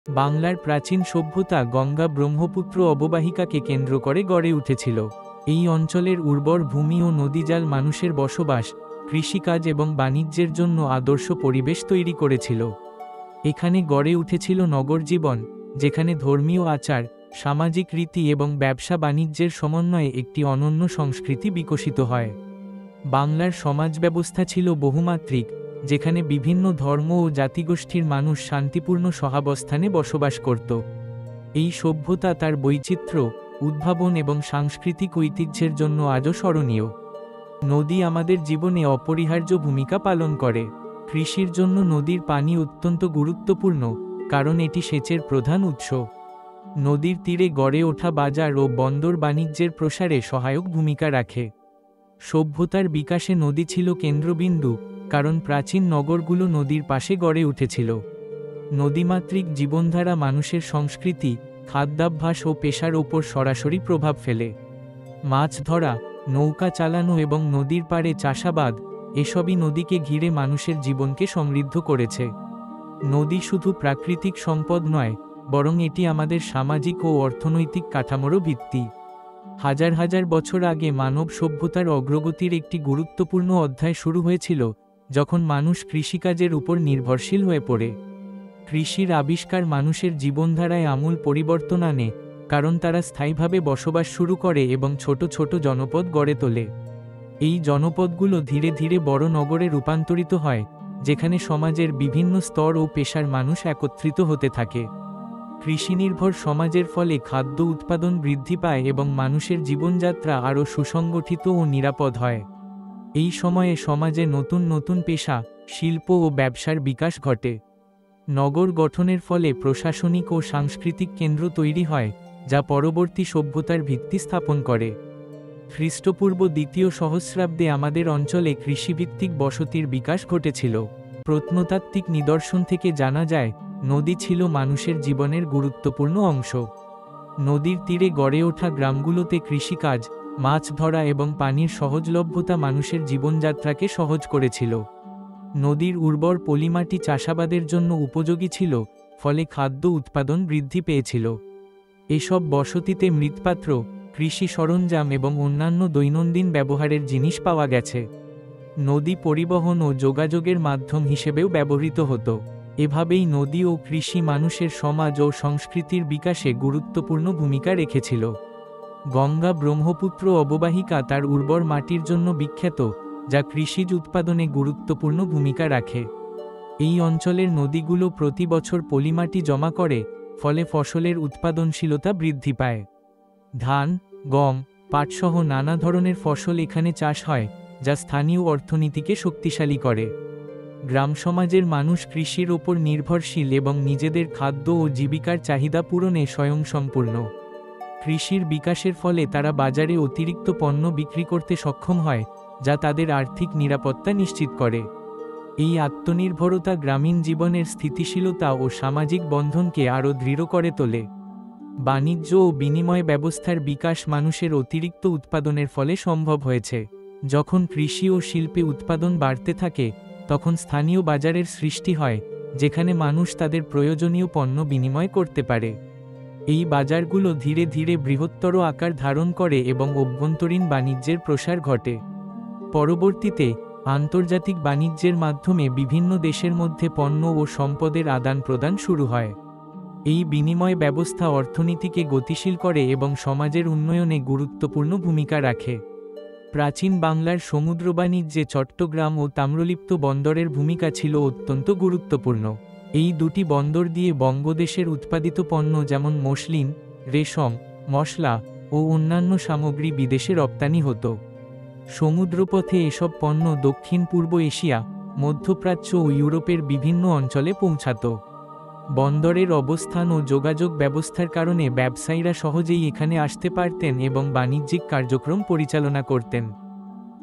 বাংলার প্রাচীন সভ্যতা গঙ্গা ব্রহ্মপুত্র অববাহিকাকে কেন্দ্র করে গড়ে উঠেছিল। এই অঞ্চলের উর্বর ভূমি ও নদীজাল মানুষের বসবাস, কৃষিকাজ এবং বাণিজ্যের জন্য আদর্শ পরিবেশ তৈরি করেছিল। এখানে গড়ে উঠেছিল নগর জীবন, যেখানে ধর্মীয় আচার, সামাজিক রীতি এবং ব্যবসা বাণিজ্যের সমন্বয়ে একটি অনন্য সংস্কৃতি বিকশিত হয়। বাংলার সমাজ ব্যবস্থা ছিল বহুমাত্রিক, যেখানে বিভিন্ন ধর্ম ও জাতিগোষ্ঠীর মানুষ শান্তিপূর্ণ সহাবস্থানে বসবাস করত। এই সভ্যতা তার বৈচিত্র্য, উদ্ভাবন এবং সাংস্কৃতিক ঐতিহ্যের জন্য আজও স্মরণীয়। নদী আমাদের জীবনে অপরিহার্য ভূমিকা পালন করে। কৃষির জন্য নদীর পানি অত্যন্ত গুরুত্বপূর্ণ, কারণ এটি সেচের প্রধান উৎস। নদীর তীরে গড়ে ওঠা বাজার ও বন্দর বাণিজ্যের প্রসারে সহায়ক ভূমিকা রাখে। সভ্যতার বিকাশে নদী ছিল কেন্দ্রবিন্দু, কারণ প্রাচীন নগরগুলো নদীর পাশে গড়ে উঠেছিল। নদীমাতৃক জীবনধারা মানুষের সংস্কৃতি, খাদ্যাভ্যাস ও পেশার ওপর সরাসরি প্রভাব ফেলে। মাছ ধরা, নৌকা চালানো এবং নদীর পাড়ে চাষাবাদ, এসবই নদীকে ঘিরে মানুষের জীবনকে সমৃদ্ধ করেছে। নদী শুধু প্রাকৃতিক সম্পদ নয়, বরং এটি আমাদের সামাজিক ও অর্থনৈতিক কাঠামোরও ভিত্তি। হাজার হাজার বছর আগে মানব সভ্যতার অগ্রগতির একটি গুরুত্বপূর্ণ অধ্যায় শুরু হয়েছিল, যখন মানুষ কৃষিকাজের উপর নির্ভরশীল হয়ে পড়ে। কৃষির আবিষ্কার মানুষের জীবনধারায় আমূল পরিবর্তন আনে, কারণ তারা স্থায়ীভাবে বসবাস শুরু করে এবং ছোট ছোট জনপদ গড়ে তোলে। এই জনপদগুলো ধীরে ধীরে বড় নগরে রূপান্তরিত হয়, যেখানে সমাজের বিভিন্ন স্তর ও পেশার মানুষ একত্রিত হতে থাকে। কৃষিনির্ভর সমাজের ফলে খাদ্য উৎপাদন বৃদ্ধি পায় এবং মানুষের জীবনযাত্রা আরও সুসংগঠিত ও নিরাপদ হয়। এই সময়ে সমাজে নতুন নতুন পেশা, শিল্প ও ব্যবসার বিকাশ ঘটে। নগর গঠনের ফলে প্রশাসনিক ও সাংস্কৃতিক কেন্দ্র তৈরি হয়, যা পরবর্তী সভ্যতার ভিত্তি স্থাপন করে। খ্রিস্টপূর্ব দ্বিতীয় সহস্রাব্দে আমাদের অঞ্চলে কৃষিভিত্তিক বসতির বিকাশ ঘটেছিল। প্রত্নতাত্ত্বিক নিদর্শন থেকে জানা যায়, নদী ছিল মানুষের জীবনের গুরুত্বপূর্ণ অংশ। নদীর তীরে গড়ে ওঠা গ্রামগুলোতে কৃষিকাজ, মাছ ধরা এবং পানির সহজলভ্যতা মানুষের জীবনযাত্রাকে সহজ করেছিল। নদীর উর্বর পলিমাটি চাষাবাদের জন্য উপযোগী ছিল, ফলে খাদ্য উৎপাদন বৃদ্ধি পেয়েছিল। এসব বসতিতে মৃৎপাত্র, কৃষি সরঞ্জাম এবং অন্যান্য দৈনন্দিন ব্যবহারের জিনিস পাওয়া গেছে। নদী পরিবহন ও যোগাযোগের মাধ্যম হিসেবেও ব্যবহৃত হতো। এভাবেই নদী ও কৃষি মানুষের সমাজ ও সংস্কৃতির বিকাশে গুরুত্বপূর্ণ ভূমিকা রেখেছিল। গঙ্গা ব্রহ্মপুত্র অববাহিকা তার উর্বর মাটির জন্য বিখ্যাত, যা কৃষিজ উৎপাদনে গুরুত্বপূর্ণ ভূমিকা রাখে। এই অঞ্চলের নদীগুলো প্রতি বছর পলিমাটি জমা করে, ফলে ফসলের উৎপাদনশীলতা বৃদ্ধি পায়। ধান, গম, পাটসহ নানা ধরনের ফসল এখানে চাষ হয়, যা স্থানীয় অর্থনীতিকে শক্তিশালী করে। গ্রাম সমাজের মানুষ কৃষির ওপর নির্ভরশীল এবং নিজেদের খাদ্য ও জীবিকার চাহিদা পূরণে স্বয়ংসম্পূর্ণ। কৃষির বিকাশের ফলে তারা বাজারে অতিরিক্ত পণ্য বিক্রি করতে সক্ষম হয়, যা তাদের আর্থিক নিরাপত্তা নিশ্চিত করে। এই আত্মনির্ভরতা গ্রামীণ জীবনের স্থিতিশীলতা ও সামাজিক বন্ধনকে আরও দৃঢ় করে তোলে। বাণিজ্য ও বিনিময় ব্যবস্থার বিকাশ মানুষের অতিরিক্ত উৎপাদনের ফলে সম্ভব হয়েছে। যখন কৃষি ও শিল্পে উৎপাদন বাড়তে থাকে, তখন স্থানীয় বাজারের সৃষ্টি হয়, যেখানে মানুষ তাদের প্রয়োজনীয় পণ্য বিনিময় করতে পারে। এই বাজারগুলো ধীরে ধীরে বৃহত্তর আকার ধারণ করে এবং অভ্যন্তরীণ বাণিজ্যের প্রসার ঘটে। পরবর্তীতে আন্তর্জাতিক বাণিজ্যের মাধ্যমে বিভিন্ন দেশের মধ্যে পণ্য ও সম্পদের আদান প্রদান শুরু হয়। এই বিনিময় ব্যবস্থা অর্থনীতিকে গতিশীল করে এবং সমাজের উন্নয়নে গুরুত্বপূর্ণ ভূমিকা রাখে। প্রাচীন বাংলার সমুদ্র বাণিজ্যে চট্টগ্রাম ও তাম্রলিপ্ত বন্দরের ভূমিকা ছিল অত্যন্ত গুরুত্বপূর্ণ। এই দুটি বন্দর দিয়ে বঙ্গদেশের উৎপাদিত পণ্য যেমন মসলিন, রেশম, মশলা ও অন্যান্য সামগ্রী বিদেশে রপ্তানি হতো। সমুদ্রপথে এসব পণ্য দক্ষিণ পূর্ব এশিয়া, মধ্যপ্রাচ্য ও ইউরোপের বিভিন্ন অঞ্চলে পৌঁছাত। বন্দরের অবস্থান ও যোগাযোগ ব্যবস্থার কারণে ব্যবসায়ীরা সহজেই এখানে আসতে পারতেন এবং বাণিজ্যিক কার্যক্রম পরিচালনা করতেন।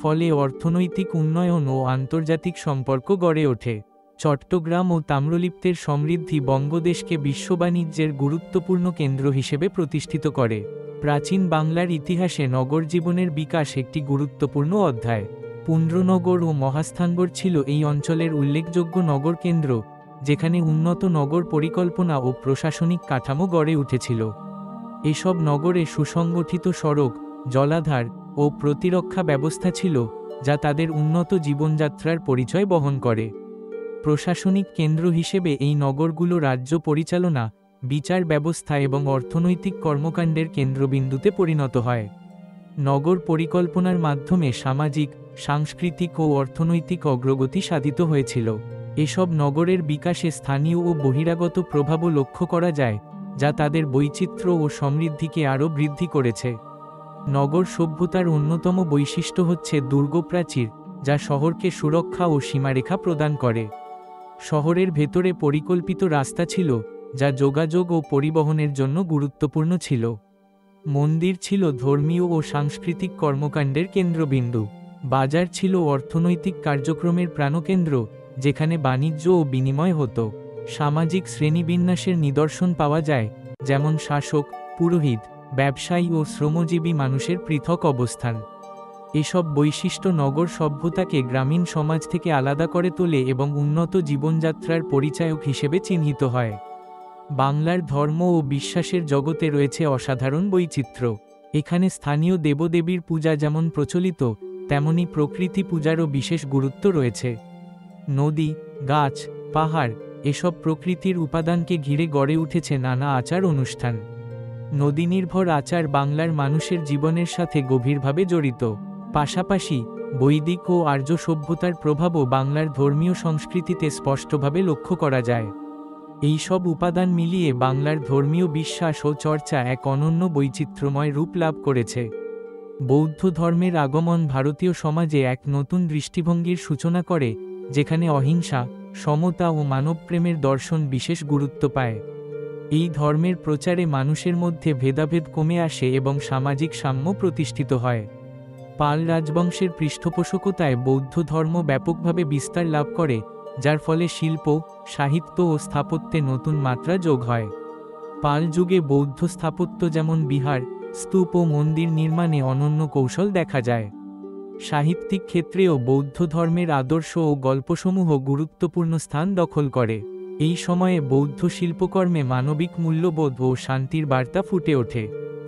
ফলে অর্থনৈতিক উন্নয়ন ও আন্তর্জাতিক সম্পর্ক গড়ে ওঠে। চট্টগ্রাম ও তাম্রলিপ্তের সমৃদ্ধি বঙ্গদেশকে বিশ্ব বাণিজ্যের গুরুত্বপূর্ণ কেন্দ্র হিসেবে প্রতিষ্ঠিত করে। প্রাচীন বাংলার ইতিহাসে নগর জীবনের বিকাশ একটি গুরুত্বপূর্ণ অধ্যায়। পুন্ড্রনগর ও মহাস্থানগড় ছিল এই অঞ্চলের উল্লেখযোগ্য নগর কেন্দ্র, যেখানে উন্নত নগর পরিকল্পনা ও প্রশাসনিক কাঠামো গড়ে উঠেছিল। এসব নগরে সুসংগঠিত সড়ক, জলাধার ও প্রতিরক্ষা ব্যবস্থা ছিল, যা তাদের উন্নত জীবনযাত্রার পরিচয় বহন করে। প্রশাসনিক কেন্দ্র হিসেবে এই নগরগুলো রাজ্য পরিচালনা, বিচার ব্যবস্থা এবং অর্থনৈতিক কর্মকাণ্ডের কেন্দ্রবিন্দুতে পরিণত হয়। নগর পরিকল্পনার মাধ্যমে সামাজিক, সাংস্কৃতিক ও অর্থনৈতিক অগ্রগতি সাধিত হয়েছিল। এসব নগরের বিকাশে স্থানীয় ও বহিরাগত প্রভাবও লক্ষ্য করা যায়, যা তাদের বৈচিত্র্য ও সমৃদ্ধিকে আরও বৃদ্ধি করেছে। নগর সভ্যতার অন্যতম বৈশিষ্ট্য হচ্ছে দুর্গ প্রাচীর, যা শহরকে সুরক্ষা ও সীমারেখা প্রদান করে। শহরের ভেতরে পরিকল্পিত রাস্তা ছিল, যা যোগাযোগ ও পরিবহনের জন্য গুরুত্বপূর্ণ ছিল। মন্দির ছিল ধর্মীয় ও সাংস্কৃতিক কর্মকাণ্ডের কেন্দ্রবিন্দু। বাজার ছিল অর্থনৈতিক কার্যক্রমের প্রাণকেন্দ্র, যেখানে বাণিজ্য ও বিনিময় হতো। সামাজিক শ্রেণীবিন্যাসের নিদর্শন পাওয়া যায়, যেমন শাসক, পুরোহিত, ব্যবসায়ী ও শ্রমজীবী মানুষের পৃথক অবস্থান। এসব বৈশিষ্ট্য নগর সভ্যতাকে গ্রামীণ সমাজ থেকে আলাদা করে তোলে এবং উন্নত জীবনযাত্রার পরিচায়ক হিসেবে চিহ্নিত হয়। বাংলার ধর্ম ও বিশ্বাসের জগতে রয়েছে অসাধারণ বৈচিত্র্য। এখানে স্থানীয় দেবদেবীর পূজা যেমন প্রচলিত, তেমনি প্রকৃতি পূজারও বিশেষ গুরুত্ব রয়েছে। নদী, গাছ, পাহাড় এসব প্রকৃতির উপাদানকে ঘিরে গড়ে উঠেছে নানা আচার অনুষ্ঠান। নদীনির্ভর আচার বাংলার মানুষের জীবনের সাথে গভীরভাবে জড়িত। পাশাপাশি বৈদিক ও আর্য সভ্যতার প্রভাবও বাংলার ধর্মীয় সংস্কৃতিতে স্পষ্টভাবে লক্ষ্য করা যায়। এই সব উপাদান মিলিয়ে বাংলার ধর্মীয় বিশ্বাস ও চর্চা এক অনন্য বৈচিত্র্যময় রূপ লাভ করেছে। বৌদ্ধ ধর্মের আগমন ভারতীয় সমাজে এক নতুন দৃষ্টিভঙ্গির সূচনা করে, যেখানে অহিংসা, সমতা ও মানবপ্রেমের দর্শন বিশেষ গুরুত্ব পায়। এই ধর্মের প্রচারে মানুষের মধ্যে ভেদাভেদ কমে আসে এবং সামাজিক সাম্য প্রতিষ্ঠিত হয়। পাল রাজবংশের পৃষ্ঠপোষকতায় বৌদ্ধ ধর্ম ব্যাপকভাবে বিস্তার লাভ করে, যার ফলে শিল্প, সাহিত্য ও স্থাপত্যে নতুন মাত্রা যোগ হয়। পাল যুগে বৌদ্ধ স্থাপত্য যেমন বিহার, স্তূপ ও মন্দির নির্মাণে অনন্য কৌশল দেখা যায়। সাহিত্যিক ক্ষেত্রেও বৌদ্ধ ধর্মের আদর্শ ও গল্পসমূহ গুরুত্বপূর্ণ স্থান দখল করে। এই সময়ে বৌদ্ধ শিল্পকর্মে মানবিক মূল্যবোধ ও শান্তির বার্তা ফুটে ওঠে।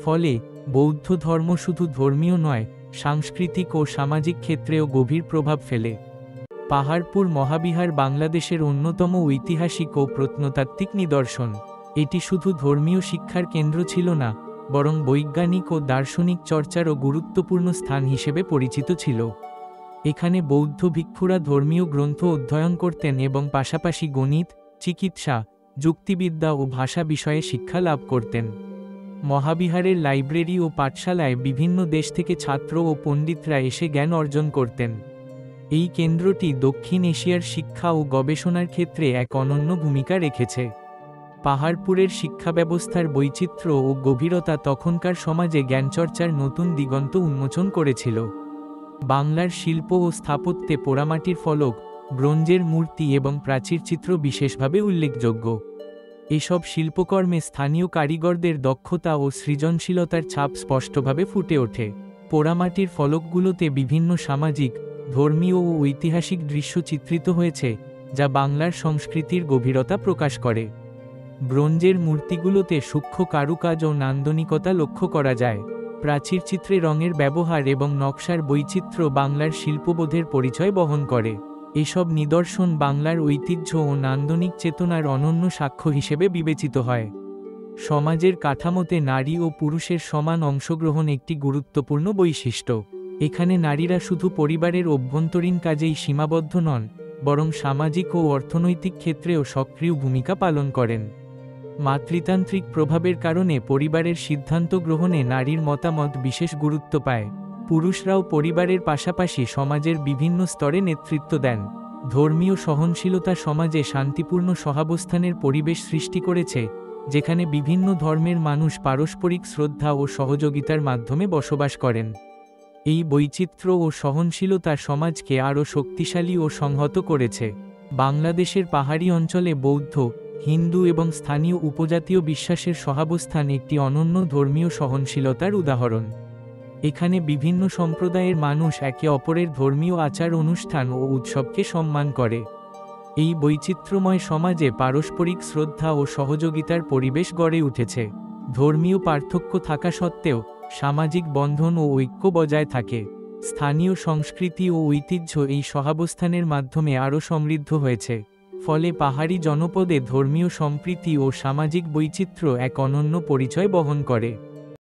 ফলে বৌদ্ধ ধর্ম শুধু ধর্মীয় নয়, সাংস্কৃতিক ও সামাজিক ক্ষেত্রেও গভীর প্রভাব ফেলে। পাহাড়পুর মহাবিহার বাংলাদেশের অন্যতম ঐতিহাসিক ও প্রত্নতাত্ত্বিক নিদর্শন। এটি শুধু ধর্মীয় শিক্ষার কেন্দ্র ছিল না, বরং বৈজ্ঞানিক ও দার্শনিক চর্চারও গুরুত্বপূর্ণ স্থান হিসেবে পরিচিত ছিল। এখানে বৌদ্ধ ভিক্ষুরা ধর্মীয় গ্রন্থ অধ্যয়ন করতেন এবং পাশাপাশি গণিত, চিকিৎসা, যুক্তিবিদ্যা ও ভাষা বিষয়ে শিক্ষা লাভ করতেন। মহাবিহারের লাইব্রেরি ও পাঠশালায় বিভিন্ন দেশ থেকে ছাত্র ও পণ্ডিতরা এসে জ্ঞান অর্জন করতেন। এই কেন্দ্রটি দক্ষিণ এশিয়ার শিক্ষা ও গবেষণার ক্ষেত্রে এক অনন্য ভূমিকা রেখেছে। পাহাড়পুরের শিক্ষা ব্যবস্থার বৈচিত্র্য ও গভীরতা তখনকার সমাজে জ্ঞানচর্চার নতুন দিগন্ত উন্মোচন করেছিল। বাংলার শিল্প ও স্থাপত্যে পোড়ামাটির ফলক, ব্রোঞ্জের মূর্তি এবং প্রাচীরচিত্র বিশেষভাবে উল্লেখযোগ্য। এসব শিল্পকর্মে স্থানীয় কারিগরদের দক্ষতা ও সৃজনশীলতার ছাপ স্পষ্টভাবে ফুটে ওঠে। পোড়ামাটির ফলকগুলোতে বিভিন্ন সামাজিক, ধর্মীয় ও ঐতিহাসিক দৃশ্য চিত্রিত হয়েছে, যা বাংলার সংস্কৃতির গভীরতা প্রকাশ করে। ব্রোঞ্জের মূর্তিগুলোতে সূক্ষ্ম কারুকাজ ও নান্দনিকতা লক্ষ্য করা যায়। প্রাচীরচিত্রে রঙের ব্যবহার এবং নকশার বৈচিত্র্য বাংলার শিল্পবোধের পরিচয় বহন করে। এসব নিদর্শন বাংলার ঐতিহ্য ও নান্দনিক চেতনার অনন্য সাক্ষ্য হিসেবে বিবেচিত হয়। সমাজের কাঠামোতে নারী ও পুরুষের সমান অংশগ্রহণ একটি গুরুত্বপূর্ণ বৈশিষ্ট্য। এখানে নারীরা শুধু পরিবারের অভ্যন্তরীণ কাজেই সীমাবদ্ধ নন, বরং সামাজিক ও অর্থনৈতিক ক্ষেত্রেও সক্রিয় ভূমিকা পালন করেন। মাতৃতান্ত্রিক প্রভাবের কারণে পরিবারের সিদ্ধান্ত গ্রহণে নারীর মতামত বিশেষ গুরুত্ব পায়। পুরুষরাও পরিবারের পাশাপাশি সমাজের বিভিন্ন স্তরে নেতৃত্ব দেন। ধর্মীয় সহনশীলতা সমাজে শান্তিপূর্ণ সহাবস্থানের পরিবেশ সৃষ্টি করেছে, যেখানে বিভিন্ন ধর্মের মানুষ পারস্পরিক শ্রদ্ধা ও সহযোগিতার মাধ্যমে বসবাস করেন। এই বৈচিত্র্য ও সহনশীলতা সমাজকে আরও শক্তিশালী ও সংহত করেছে। বাংলাদেশের পাহাড়ি অঞ্চলে বৌদ্ধ, হিন্দু এবং স্থানীয় উপজাতীয় বিশ্বাসের সহাবস্থান একটি অনন্য ধর্মীয় সহনশীলতার উদাহরণ। এখানে বিভিন্ন সম্প্রদায়ের মানুষ একে অপরের ধর্মীয় আচার অনুষ্ঠান ও উৎসবকে সম্মান করে। এই বৈচিত্র্যময় সমাজে পারস্পরিক শ্রদ্ধা ও সহযোগিতার পরিবেশ গড়ে উঠেছে। ধর্মীয় পার্থক্য থাকা সত্ত্বেও সামাজিক বন্ধন ও ঐক্য বজায় থাকে। স্থানীয় সংস্কৃতি ও ঐতিহ্য এই সহাবস্থানের মাধ্যমে আরও সমৃদ্ধ হয়েছে। ফলে পাহাড়ি জনপদে ধর্মীয় সম্প্রীতি ও সামাজিক বৈচিত্র্য এক অনন্য পরিচয় বহন করে।